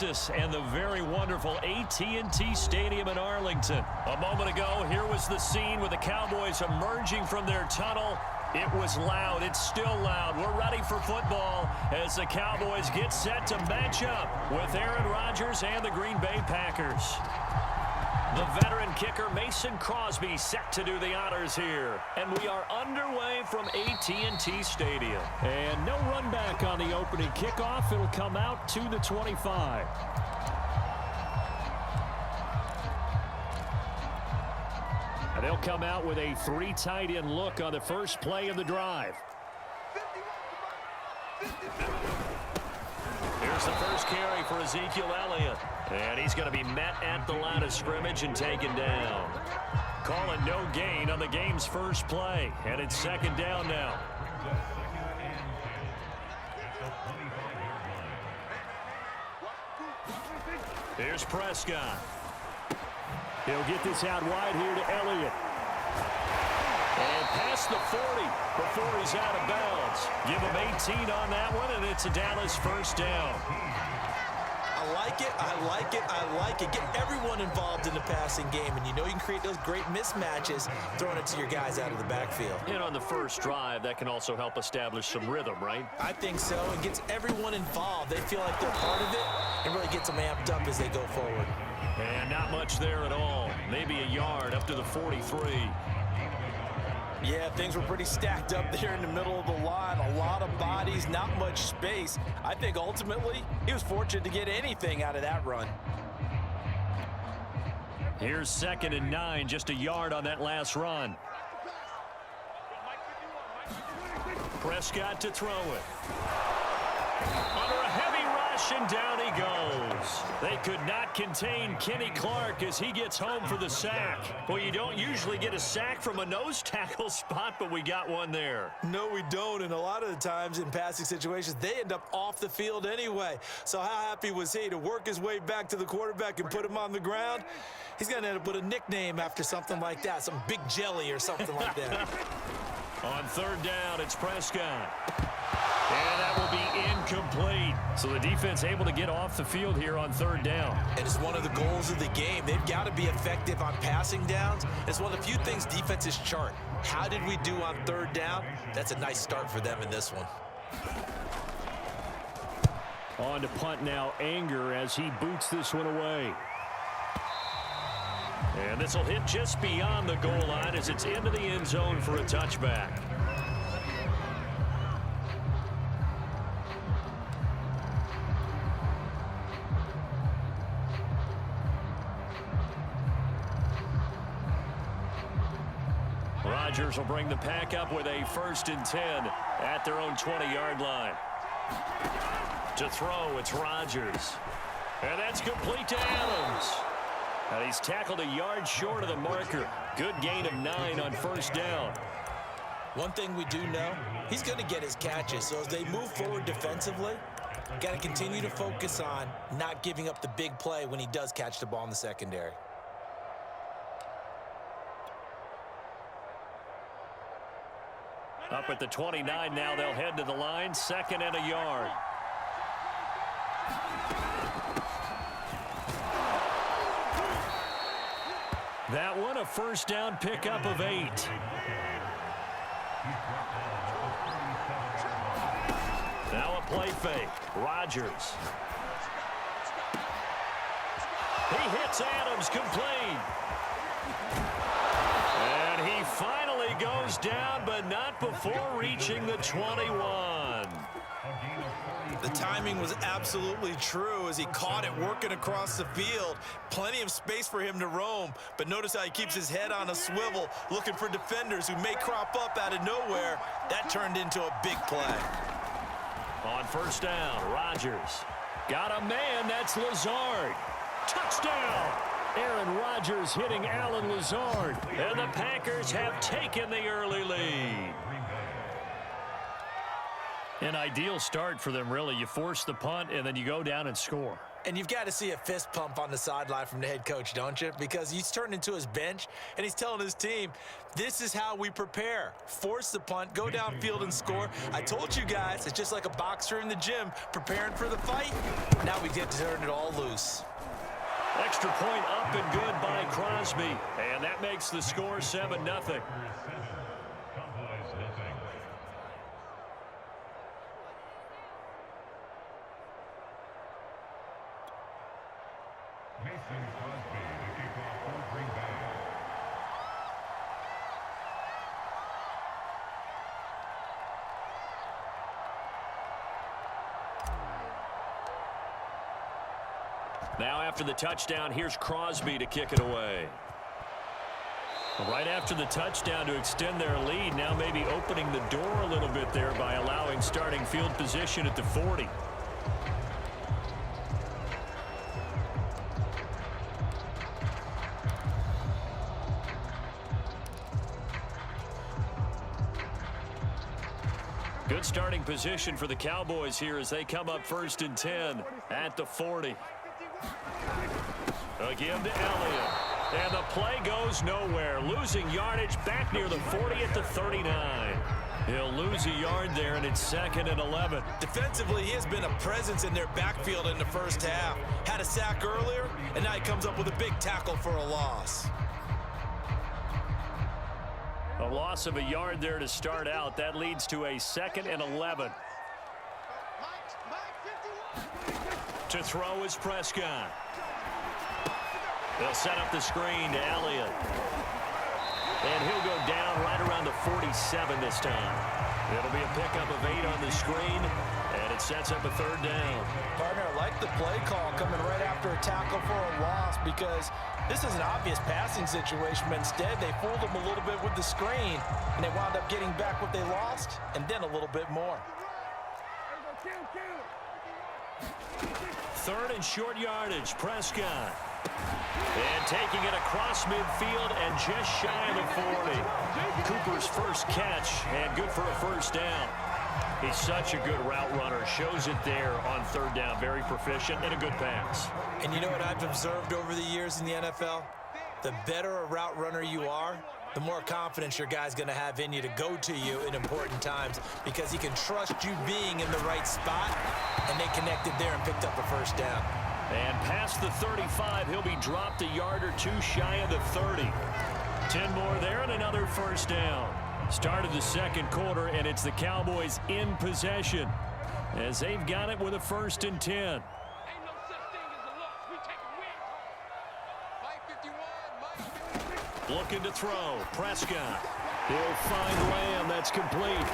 And the very wonderful AT&T Stadium in Arlington. A moment ago, here was the scene with the Cowboys emerging from their tunnel. It was loud. It's still loud. We're ready for football as the Cowboys get set to match up with Aaron Rodgers and the Green Bay Packers. The veteran kicker Mason Crosby set to do the honors here. And we are underway from AT&T Stadium. And no run back on the opening kickoff. It'll come out to the 25. And they'll come out with a three tight end look on the first play of the drive. Here's the first carry for Ezekiel Elliott. And he's going to be met at the line of scrimmage and taken down. Calling no gain on the game's first play. And it's second down now. Here's Prescott. He'll get this out wide here to Elliott. And past the 40 before he's out of bounds. Give him 18 on that one, and it's a Dallas first down. I like it, I like it, I like it. Get everyone involved in the passing game, and you know you can create those great mismatches throwing it to your guys out of the backfield. And on the first drive, that can also help establish some rhythm, right? I think so. It gets everyone involved. They feel like they're part of it and really gets them amped up as they go forward. And not much there at all. Maybe a yard up to the 43. Yeah, things were pretty stacked up there in the middle of the line. A lot of bodies, not much space. I think ultimately he was fortunate to get anything out of that run. Here's 2nd and 9, just a yard on that last run. Prescott to throw it. Under a heavy rush, and down he goes. They could not contain Kenny Clark as he gets home for the sack. Well, you don't usually get a sack from a nose tackle spot, but we got one there. No, we don't, and a lot of the times in passing situations, they end up off the field anyway. So how happy was he to work his way back to the quarterback and put him on the ground? He's going to end up with a nickname after something like that, some Big Jelly or something like that. On third down, it's Prescott. And that will be incomplete. So the defense able to get off the field here on third down. And it's one of the goals of the game. They've got to be effective on passing downs. It's one of the few things defenses chart. How did we do on third down? That's a nice start for them in this one. On to punt now, Anger as he boots this one away. And this will hit just beyond the goal line as it's into the end zone for a touchback. Rodgers will bring the pack up with a 1st and 10 at their own 20-yard line. To throw, it's Rodgers. And that's complete to Adams. And he's tackled a yard short of the marker. Good gain of 9 on first down. One thing we do know, he's going to get his catches. So as they move forward defensively, got to continue to focus on not giving up the big play when he does catch the ball in the secondary. Up at the 29 now, they'll head to the line. 2nd and a yard. That one, a first down pickup of 8. Now a play fake. Rodgers. He hits Adams complete. And he finally goes down, but not before reaching the 21. The timing was absolutely true as he caught it working across the field. Plenty of space for him to roam, but notice how he keeps his head on a swivel, looking for defenders who may crop up out of nowhere. That turned into a big play. On first down, Rodgers. Got a man, that's Lazard. Touchdown! Aaron Rodgers hitting Allen Lazard. And the Packers have taken the early lead. An ideal start for them, really. You force the punt, and then you go down and score. And you've got to see a fist pump on the sideline from the head coach, don't you? Because he's turned into his bench, and he's telling his team, this is how we prepare. Force the punt, go downfield and score. I told you guys, it's just like a boxer in the gym preparing for the fight. Now we get to turn it all loose. Extra point up and good by Crosby. And that makes the score 7-0. Now after the touchdown, here's Crosby to kick it away. Right after the touchdown to extend their lead, now maybe opening the door a little bit there by allowing starting field position at the 40. Good starting position for the Cowboys here as they come up 1st and 10 at the 40. Again to Elliott. And the play goes nowhere. Losing yardage back near the 40 at the 39. He'll lose a yard there, and it's 2nd and 11. Defensively, he has been a presence in their backfield in the first half. Had a sack earlier, and now he comes up with a big tackle for a loss. A loss of a yard there to start out. That leads to a 2nd and 11. To throw is Prescott. They'll set up the screen to Elliott. And he'll go down right around the 47 this time. It'll be a pickup of 8 on the screen, and it sets up a 3rd down. Partner, I like the play call coming right after a tackle for a loss because this is an obvious passing situation, but instead they fooled them a little bit with the screen, and they wound up getting back what they lost, and then a little bit more. 3rd and short yardage, Prescott. And taking it across midfield and just shy of the 40. Cooper's first catch, and good for a 1st down. He's such a good route runner. Shows it there on 3rd down. Very proficient and a good pass. And you know what I've observed over the years in the NFL? The better a route runner you are, the more confidence your guy's going to have in you to go to you in important times because he can trust you being in the right spot, and they connected there and picked up a 1st down. And past the 35, he'll be dropped a yard or 2 shy of the 30. 10 more there and another 1st down. Started the 2nd quarter, and it's the Cowboys in possession as they've got it with a 1st and 10. Looking to throw. Prescott. He'll find Lamb. That's complete.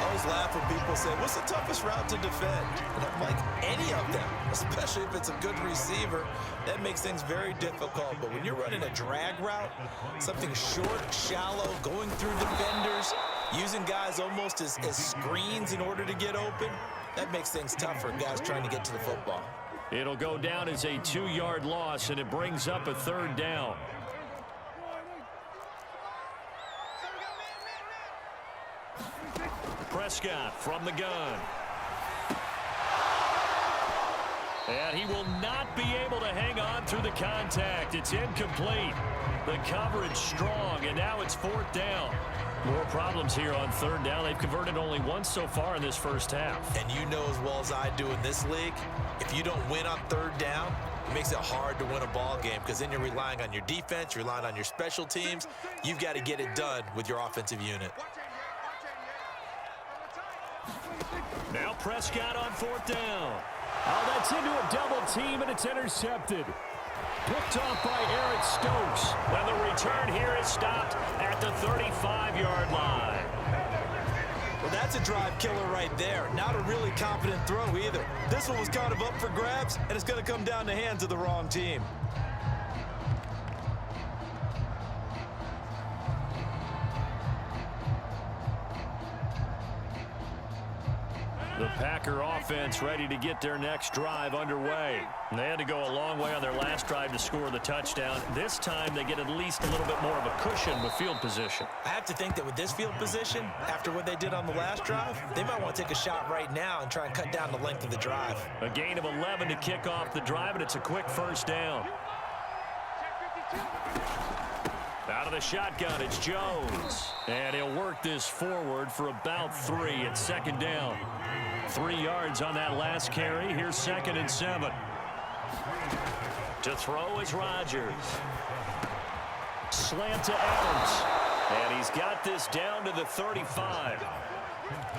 I always laugh when people say, what's the toughest route to defend? And I'm like, any of them, especially if it's a good receiver. That makes things very difficult. But when you're running a drag route, something short, shallow, going through defenders, using guys almost as screens in order to get open, that makes things tough for guys trying to get to the football. It'll go down as a 2-yard loss, and it brings up a 3rd down. Prescott from the gun. And he will not be able to hang on through the contact. It's incomplete. The coverage strong, and now it's 4th down. More problems here on 3rd down. They've converted only once so far in this first half. And you know as well as I do in this league, if you don't win on 3rd down, it makes it hard to win a ball game because then you're relying on your defense, you're relying on your special teams. You've got to get it done with your offensive unit. Now Prescott on 4th down. Oh, that's into a double team, and it's intercepted. Picked off by Eric Stokes. And the return here is stopped at the 35-yard line. Well, that's a drive killer right there. Not a really confident throw either. This one was kind of up for grabs, and it's going to come down the hands of the wrong team. The Packer offense ready to get their next drive underway. They had to go a long way on their last drive to score the touchdown. This time they get at least a little bit more of a cushion with field position. I have to think that with this field position, after what they did on the last drive, they might want to take a shot right now and try and cut down the length of the drive. A gain of 11 to kick off the drive, and it's a quick first down. Out of the shotgun, it's Jones. And he'll work this forward for about 3 at second down. 3 yards on that last carry. Here's 2nd and 7. To throw is Rodgers. Slant to Adams. And he's got this down to the 35.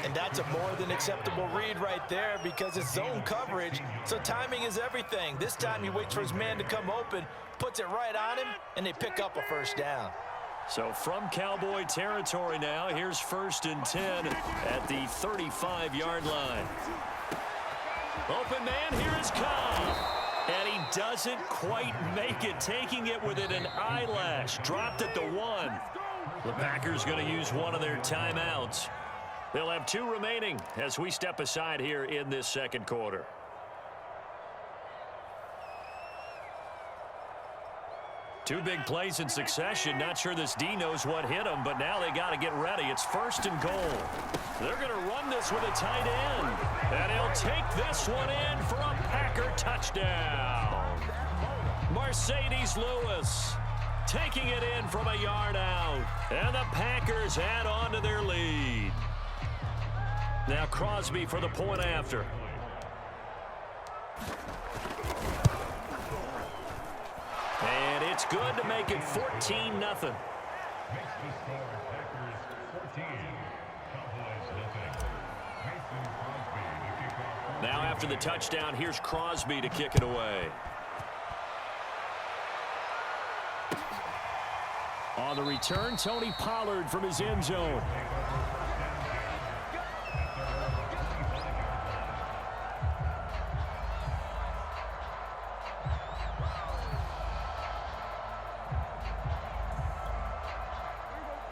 And that's a more than acceptable read right there because it's zone coverage, so timing is everything. This time he waits for his man to come open, puts it right on him, and they pick up a first down. So from Cowboy territory now, here's 1st and 10 at the 35-yard line. Open man, here is Cobb. And he doesn't quite make it, taking it within an eyelash. Dropped at the 1. The Packers going to use one of their timeouts. They'll have 2 remaining as we step aside here in this second quarter. Two big plays in succession. Not sure this D knows what hit him, but now they got to get ready. It's 1st and goal. They're going to run this with a tight end. And he'll take this one in for a Packer touchdown. Mercedes Lewis taking it in from a yard out. And the Packers add on to their lead. Now Crosby for the point after. And it's good to make it 14-0. Now after the touchdown, here's Crosby to kick it away. On the return, Tony Pollard from his end zone.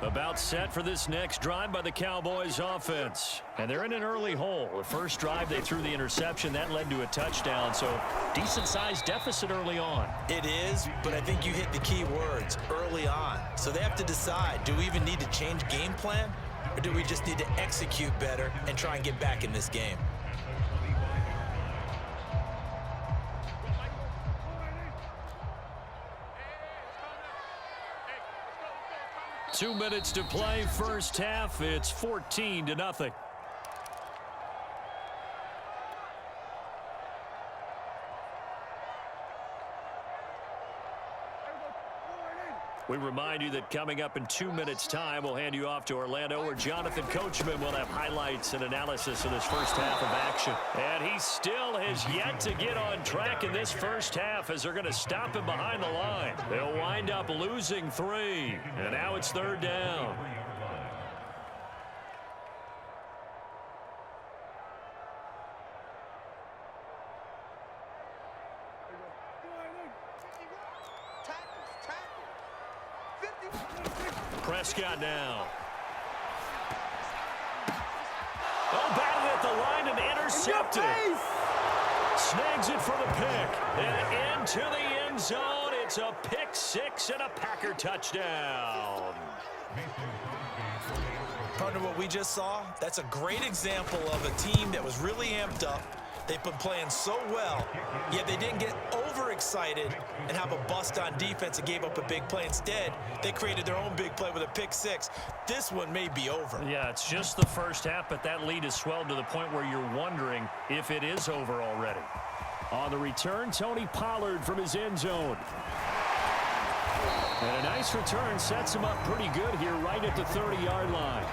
About set for this next drive by the Cowboys offense. And they're in an early hole. The first drive, they threw the interception. That led to a touchdown, so decent-sized deficit early on. It is, but I think you hit the key words, early on. So they have to decide, do we even need to change game plan, or do we just need to execute better and try and get back in this game? Two minutes to play, first half. It's 14-0. We remind you that coming up in 2 minutes' time, we'll hand you off to Orlando, where Jonathan Coachman will have highlights and analysis of this first half of action. And he still has yet to get on track in this first half as they're going to stop him behind the line. They'll wind up losing 3, and now it's 3rd down. Prescott now. Oh, batted at the line and intercepted. Snags it for the pick. And into the end zone. It's a pick 6 and a Packer touchdown. Partner, what we just saw, that's a great example of a team that was really amped up. They've been playing so well, yet they didn't get overexcited and have a bust on defense and gave up a big play. Instead, they created their own big play with a pick 6. This one may be over. Yeah, it's just the first half, but that lead has swelled to the point where you're wondering if it is over already. On the return, Tony Pollard from his end zone. And a nice return sets him up pretty good here right at the 30-yard line.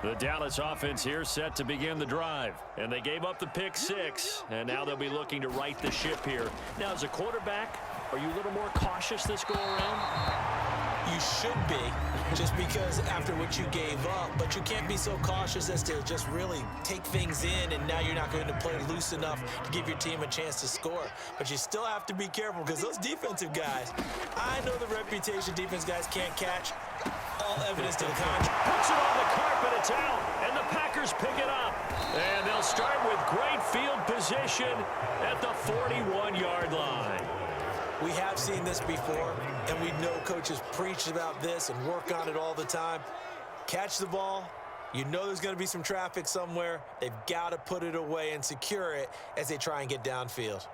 The Dallas offense here set to begin the drive. And they gave up the pick 6, and now they'll be looking to right the ship here. Now, as a quarterback, are you a little more cautious this go around? You should be, just because after what you gave up, but you can't be so cautious as to just really take things in, and now you're not going to play loose enough to give your team a chance to score. But you still have to be careful, because those defensive guys, I know the reputation defense guys can't catch. All evidence to the contrary. Puts it on the carpet, it's out, and the Packers pick it up. And they'll start with great field position at the 41-yard line. We have seen this before, and we know coaches preach about this and work on it all the time. Catch the ball. You know there's going to be some traffic somewhere. They've got to put it away and secure it as they try and get downfield.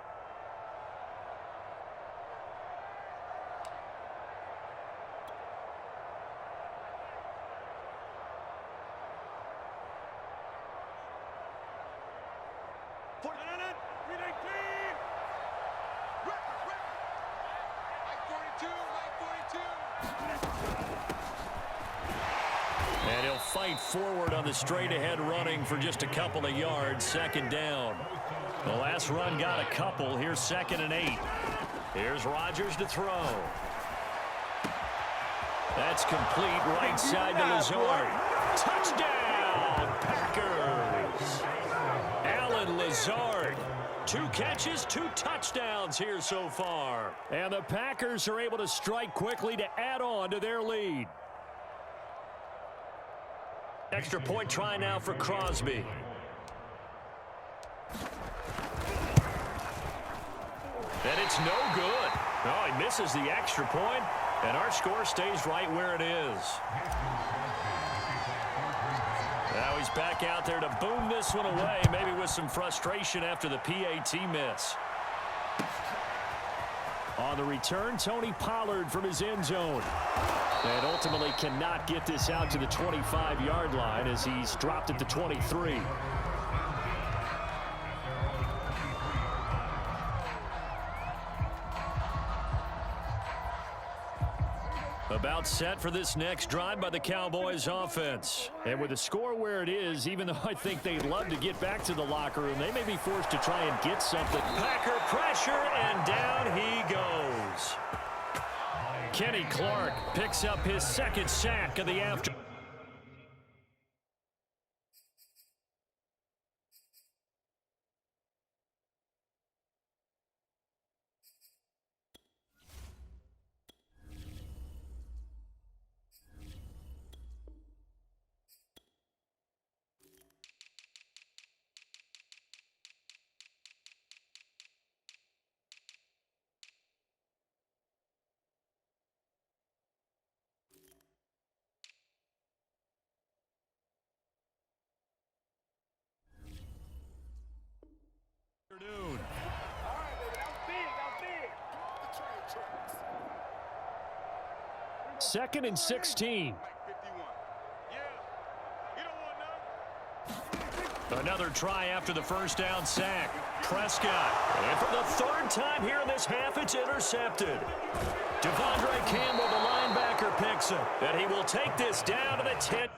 And he'll fight forward on the straight-ahead running for just a couple of yards, second down. The last run got a couple. Here's 2nd and 8. Here's Rodgers to throw. That's complete right side to Lazard. Touchdown, Packers! Allen Lazard. 2 catches, 2 touchdowns here so far. And the Packers are able to strike quickly to add on to their lead. Extra point try now for Crosby. And it's no good. Oh, he misses the extra point, and our score stays right where it is. Now he's back out there to boom this one away, maybe with some frustration after the PAT miss. On the return, Tony Pollard from his end zone. And ultimately cannot get this out to the 25-yard line as he's dropped at the 23. About set for this next drive by the Cowboys offense. And with the score where it is, even though I think they'd love to get back to the locker room, they may be forced to try and get something. Packer pressure, and down he goes. Kenny Clark picks up his 2nd sack of the afternoon. Second and 16. Another try after the first down sack. Prescott. And for the 3rd time here in this half, it's intercepted. Devondre Campbell, the linebacker, picks it. And he will take this down to the 10.